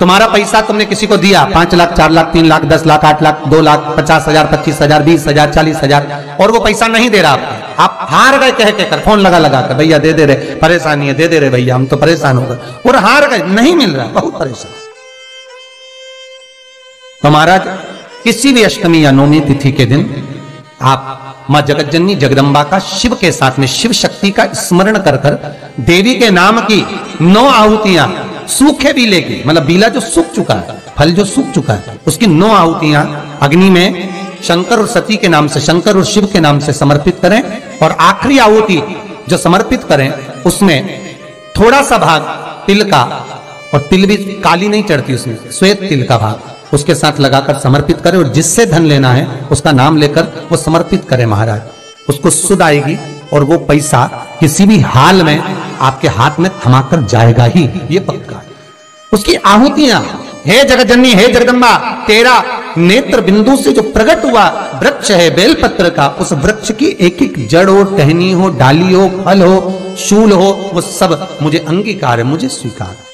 तुम्हारा पैसा तुमने किसी को दिया, 5 लाख, 4 लाख, 3 लाख, 10 लाख, 8 लाख, 2 लाख, 50,000, 25,000, 20,000, 40,000, और वो पैसा नहीं दे रहा आप हार गए कह के कर, फोन लगा कर, भैया दे दे रहे, परेशानी है, दे दे रहे भैया, हम तो परेशान हो गए, और हार गए, नहीं मिल रहा, बहुत परेशान। तो महाराज किसी भी अष्टमी या नवमी तिथि के दिन आप मां जगतजननी जगदम्बा का शिव के साथ में शिव शक्ति का स्मरण कर कर देवी के नाम की 9 आहुतियां, सूखे बीले की, मतलब बीला जो सूख चुका है, फल जो सूख चुका है, उसकी 9 आहुतियां अग्नि में शंकर और सती के नाम से, शंकर और शिव के नाम से समर्पित करें, और आखिरी आहुति जो समर्पित करें उसमें थोड़ा सा भाग तिल का, और तिल भी काली नहीं चढ़ती उसमें, श्वेत तिल का भाग उसके साथ लगाकर समर्पित करें, और जिससे धन लेना है उसका नाम लेकर वो समर्पित करें महाराज, उसको सुध आएगी, और वो पैसा किसी भी हाल में आपके हाथ में थमाकर जाएगा ही, ये पक्का है। उसकी आहुतियां, हे जगतजननी, हे जगदम्बा, तेरा नेत्र बिंदु से जो प्रकट हुआ वृक्ष है बेलपत्र का, उस वृक्ष की एक एक जड़ हो, टहनी हो, डाली हो, फल हो, शूल हो, वो सब मुझे अंगीकार है, मुझे स्वीकार है,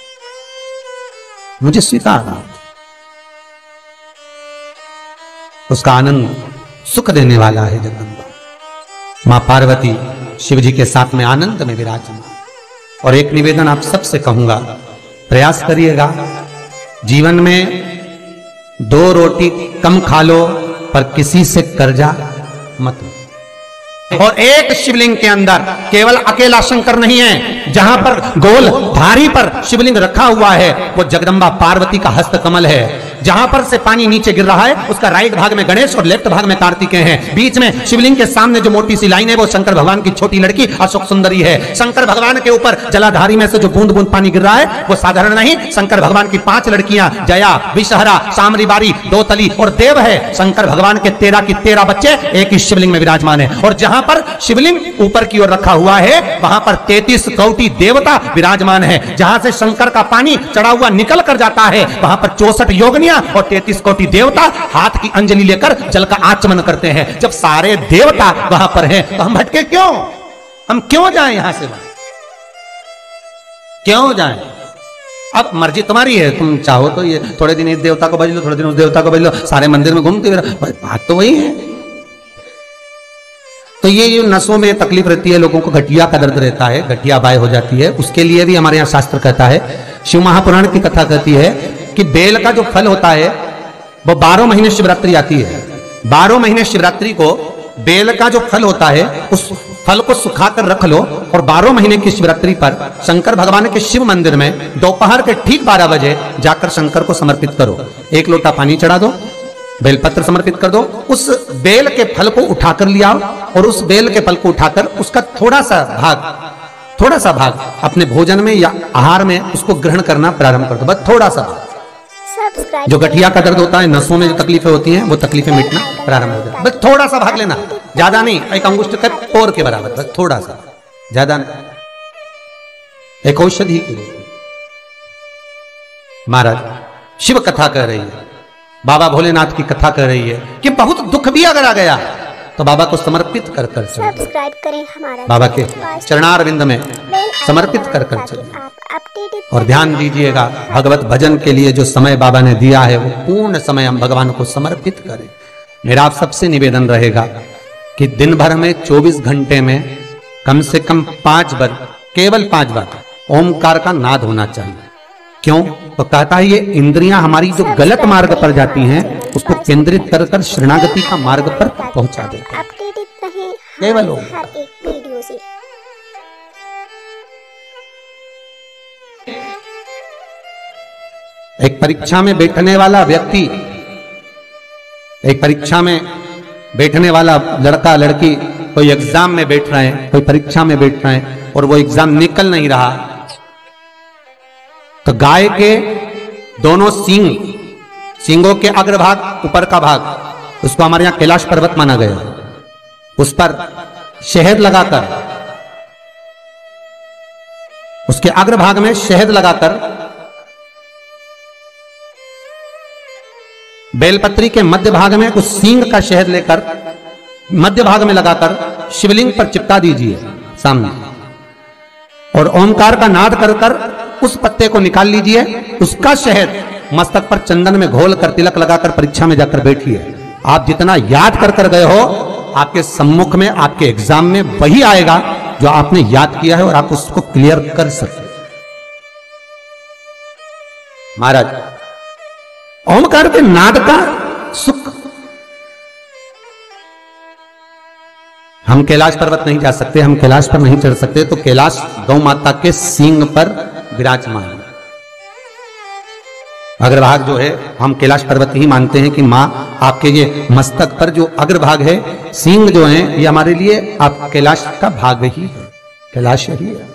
मुझे स्वीकार है। उसका आनंद सुख देने वाला है जगदम्बा। मां पार्वती शिव जी के साथ में आनंद में विराजमान। और एक निवेदन आप सबसे कहूंगा, प्रयास करिएगा जीवन में 2 रोटी कम खा लो पर किसी से कर्जा मत लो। और एक शिवलिंग के अंदर केवल अकेला शंकर नहीं है, जहां पर गोल धारी पर शिवलिंग रखा हुआ है वो जगदम्बा पार्वती का हस्त कमल है। जहां पर से पानी नीचे गिर रहा है उसका राइट भाग में गणेश और लेफ्ट भाग में कार्तिकेय हैं। बीच में शिवलिंग के सामने जो मोटी सी लाइन है वो शंकर भगवान की छोटी लड़की अशोक सुंदरी है। शंकर भगवान के ऊपर जलाधारी में से जो बूंद बूंद पानी गिर रहा है वो साधारण नहीं, शंकर भगवान की 5 लड़कियां जया, विषहरा, सामरीबारी, दोतली और देव है। शंकर भगवान के 13 की 13 बच्चे एक ही शिवलिंग में विराजमान है। और जहां पर शिवलिंग ऊपर की ओर रखा हुआ है वहां पर 33 कोटि देवता विराजमान है। जहां से शंकर का पानी चढ़ा हुआ निकल कर जाता है वहां पर 64 योगिनियां और 33 कोटि देवता हाथ की अंजलि लेकर जल का आचमन करते हैं। जब सारे देवता वहां पर हैं तो हम भटके क्यों? हम क्यों जाएं यहां से वहां? क्यों जाएं? अब मर्जी तुम्हारी है, तुम चाहो तो ये थोड़े दिन इस देवता को भज लो, थोड़े दिन उस देवता को भज लो, सारे मंदिर में घूमते हुए, बात तो वही है। तो ये नसों में तकलीफ रहती है, लोगों को गठिया का दर्द रहता है, गठिया बाय हो जाती है, उसके लिए भी हमारे यहाँ शास्त्र कहता है, शिव महापुराण की कथा कहती है कि बेल का जो फल होता है वो 12 महीने शिवरात्रि आती है। 12 महीने शिवरात्रि को बेल का जो फल होता है उस फल को सुखाकर रख लो और 12 महीने की शिवरात्रि पर शंकर भगवान के शिव मंदिर में दोपहर के ठीक 12 बजे जाकर शंकर को समर्पित करो। 1 लोटा पानी चढ़ा दो, बेलपत्र समर्पित कर दो, उस बेल के फल को उठाकर ले आओ और उस बेल के फल को उठाकर उसका थोड़ा सा भाग अपने भोजन में या आहार में उसको ग्रहण करना प्रारंभ कर दो। बस थोड़ा सा भाग। जो गठिया का दर्द होता है, नसों में जो तकलीफें होती हैं वो तकलीफें मिटना प्रारंभ हो जाए। बस थोड़ा सा भाग लेना, ज्यादा नहीं, एक अंगुष्ठ के पोर के बराबर, बस थोड़ा सा, ज्यादा नहीं। एक औषधि के लिए महाराज शिव कथा कह रही है, बाबा भोलेनाथ की कथा कर रही है कि बहुत दुख भी अगर आ गया तो बाबा को समर्पित कर सब्सक्राइब करें हमारा बाबा के चरणारविंद में समर्पित कर चलिए। और ध्यान दीजिएगा, भगवत भजन के लिए जो समय बाबा ने दिया है वो पूर्ण समय हम भगवान को समर्पित करें। मेरा आप सबसे निवेदन रहेगा कि दिन भर में 24 घंटे में कम से कम 5 बार, केवल 5 बार ओमकार का नाद होना चाहिए। क्यों? तो कहता है ये इंद्रियां हमारी जो गलत मार्ग पर जाती हैं उसको केंद्रित कर कर शरणागति का मार्ग पर पहुंचा देते हैं। केवल हर एक वीडियो से एक परीक्षा में बैठने वाला व्यक्ति, एक परीक्षा में बैठने वाला लड़का लड़की, कोई एग्जाम में बैठ रहे हैं, कोई परीक्षा में बैठ रहे हैं और वो एग्जाम निकल नहीं रहा, तो गाय के दोनों सींगों के अग्रभाग, ऊपर का भाग, उसको हमारे यहां कैलाश पर्वत माना गया, उस पर शहद लगाकर, उसके अग्रभाग में शहद लगाकर, बेलपत्री के मध्य भाग में उस सींग का शहद लेकर मध्य भाग में लगाकर शिवलिंग पर चिपका दीजिए सामने, और ओमकार का नाद कर कर उस पत्ते को निकाल लीजिए, उसका शहद मस्तक पर चंदन में घोल कर तिलक लगाकर परीक्षा में जाकर बैठिए। आप जितना याद कर कर गए हो, आपके सम्मुख में आपके एग्जाम में वही आएगा जो आपने याद किया है और आप उसको क्लियर कर सकते। महाराज, ओमकार के नाद का सुख, हम कैलाश पर्वत नहीं जा सकते, हम कैलाश पर नहीं चढ़ सकते, तो कैलाश गौ माता के सींग पर विराजमान है। अग्रभाग जो है, हम कैलाश पर्वत ही मानते हैं कि मां आपके ये मस्तक पर जो अग्रभाग है, सींग जो है, ये हमारे लिए आप कैलाश का भाग ही है, कैलाश ही है।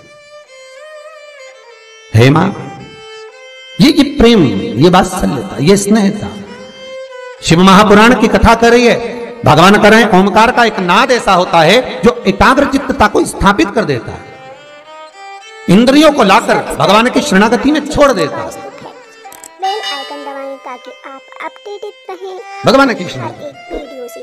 हे मां, ये प्रेम, ये वात्सल्यता, ये स्नेह था। शिव महापुराण की कथा कर रही है, भगवान कर रहे हैं। ओमकार का एक नाद ऐसा होता है जो एकाग्र चित्तता को स्थापित कर देता है, इंद्रियों को लाकर भगवान की शरणागति में छोड़ देता है। बेल आइकन दबाएं ताकि आप अपडेटेड रहें भगवान की हर शरणागति। एक वीडियो से।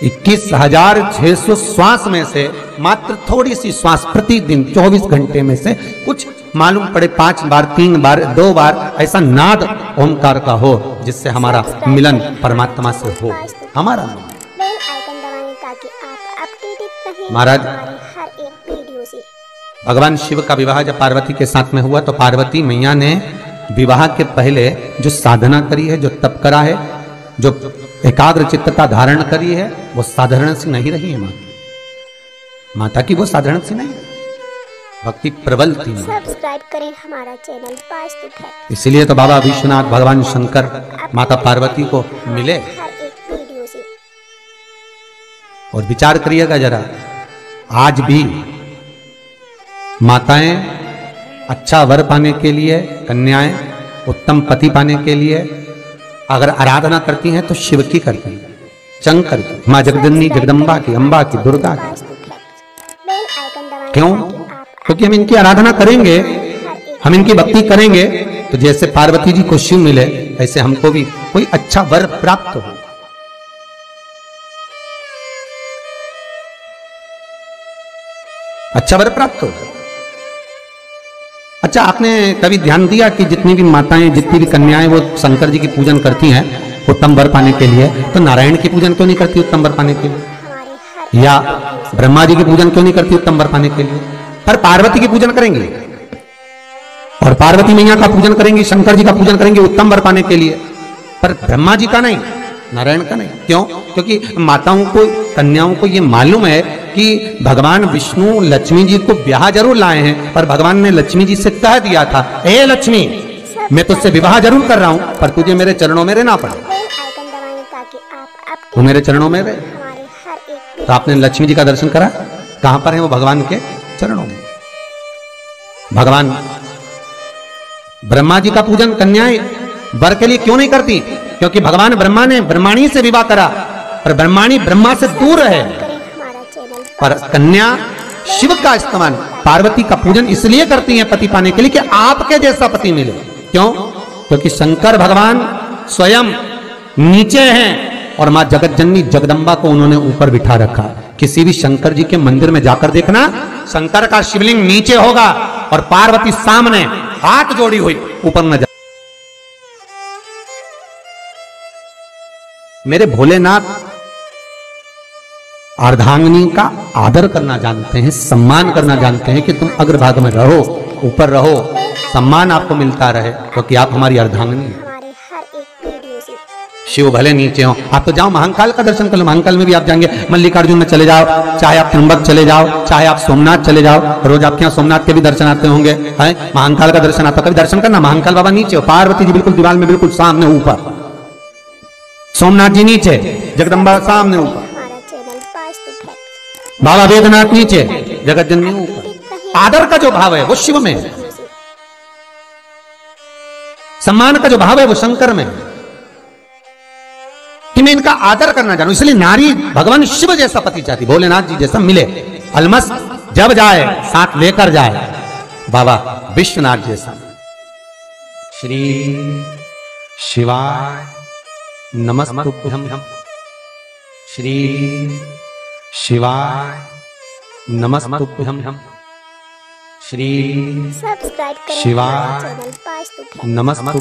21,600 श्वास में से मात्र थोड़ी सी श्वास प्रतिदिन 24 घंटे में से कुछ मालूम पड़े 5 बार, 3 बार, 2 बार ऐसा नाद ओमकार का हो, जिससे हमारा मिलन परमात्मा से हो, हमारा मिलन। बेल आइकन दबाएं ताकि आप अपडेटेड रहें महाराज, हमारी हर एक वीडियो से। भगवान शिव का विवाह जब पार्वती के साथ में हुआ, तो पार्वती मैया ने विवाह के पहले जो साधना करी है, जो तप करा है, जो एकाग्र चित्तता धारण करी है, वो साधारण सी नहीं रही है। माता की वो साधारण सी नहीं, भक्ति प्रबल थी। सब्सक्राइब करें हमारा चैनल वास्तु फैक्ट। इसलिए तो बाबा विश्वनाथ, भगवान शंकर माता पार्वती को मिले। हर एक वीडियो से। और विचार करिएगा जरा, आज भी माताएं अच्छा वर पाने के लिए, कन्याएं उत्तम पति पाने के लिए अगर आराधना करती हैं तो शिव की करती हैं, शंकर की, माँ जगदन्नी, जगदम्बा की, अम्बा की, दुर्गा की। बेल आइकन दबाएं क्यों? ताकि आप क्योंकि हम इनकी आराधना करेंगे, हम इनकी भक्ति करेंगे, तो जैसे पार्वती जी को शिव मिले, ऐसे हमको भी कोई अच्छा वर प्राप्त हो। अच्छा वर प्राप्त हो। अच्छा, आपने कभी ध्यान दिया कि जितनी भी माताएं, जितनी भी कन्याएं वो शंकर जी की पूजन करती हैं उत्तम वर पाने के लिए, तो नारायण की पूजन क्यों नहीं करती उत्तम वर पाने के लिए? हमारे हर या ब्रह्मा जी की पूजन क्यों नहीं करती उत्तम वर पाने के लिए? पर पार्वती की पूजन करेंगे, और पार्वती मैया का पूजन करेंगे, शंकर जी का पूजन करेंगे उत्तम वर पाने के लिए, पर ब्रह्मा जी का नहीं, नारायण का नहीं। क्यों? क्योंकि माताओं को, कन्याओं को ये मालूम है कि भगवान विष्णु लक्ष्मी जी को ब्याह जरूर लाए हैं, पर भगवान ने लक्ष्मी जी से कह दिया था, हे लक्ष्मी, मैं तुझसे विवाह जरूर कर रहा हूं, पर तुझे मेरे चरणों में रहना पड़ेगा। बेल आइकन दबाएं ताकि आप तू मेरे चरणों में रहे। हमारे हर एक तो आपने लक्ष्मी जी का दर्शन करा, कहां पर है वो? भगवान के चरणों में। भगवान ब्रह्मा जी का पूजन कन्याएं वर के लिए क्यों नहीं करती? क्योंकि भगवान ब्रह्मा ने ब्रह्माणी से विवाह करा, पर ब्रह्माणी ब्रह्मा से दूर है, करें हमारा चैनल पर कन्या शिव का इस्तेमाल, पार्वती का पूजन इसलिए करती हैं पति पाने के लिए कि आपके जैसा पति मिले। क्यों? क्योंकि शंकर भगवान स्वयं नीचे हैं और मां जगत जननी जगदम्बा को उन्होंने ऊपर बिठा रखा। किसी भी शंकर जी के मंदिर में जाकर देखना, शंकर का शिवलिंग नीचे होगा और पार्वती सामने हाथ जोड़ी हुई ऊपर न जा। मेरे भोलेनाथ अर्धांगिनी का आदर करना जानते हैं, सम्मान करना जानते हैं कि तुम अग्रभाग में रहो, ऊपर रहो, सम्मान आपको मिलता रहे, क्योंकि आप हमारी अर्धांगिनी हैं। हमारे हर एक वीडियो से। शिव भले नीचे हो, आप तो जाओ महाकाल का दर्शन कर लो, महाकाल में भी आप जाएंगे, मल्लिकार्जुन में चले जाओ, चाहे आप त्र्यंबक चले जाओ, चाहे आप सोमनाथ चले जाओ, रोज आपके यहाँ सोमनाथ के भी दर्शन आते होंगे, है महाकाल का दर्शन आता, कभी दर्शन करना। महाकाल बाबा नीचे हो, पार्वती जी बिल्कुल दीवार में बिल्कुल सामने ऊपर, सोमनाथ जी नीचे, जगदम्बा सामने ऊपर, हमारा चैनल वास्तु फैक्ट। बाबा वेदनाथ नीचे, जगत जननी ऊपर। आदर का जो भाव है वो शिव में है, सम्मान का जो भाव है वो शंकर में है, कि मैं इनका आदर करना जानूं। इसलिए नारी भगवान शिव जैसा पति चाहती, भोलेनाथ जी जैसा मिले, अलमस जब जाए साथ लेकर जाए, बाबा विश्वनाथ जैसा। श्री शिवाय नमस्तुभ्यं, श्री शिवाय नमस्तुभ्यं, श्री सब्सक्राइब करें शिवा हमारे चैनल वास्तु नमस्तु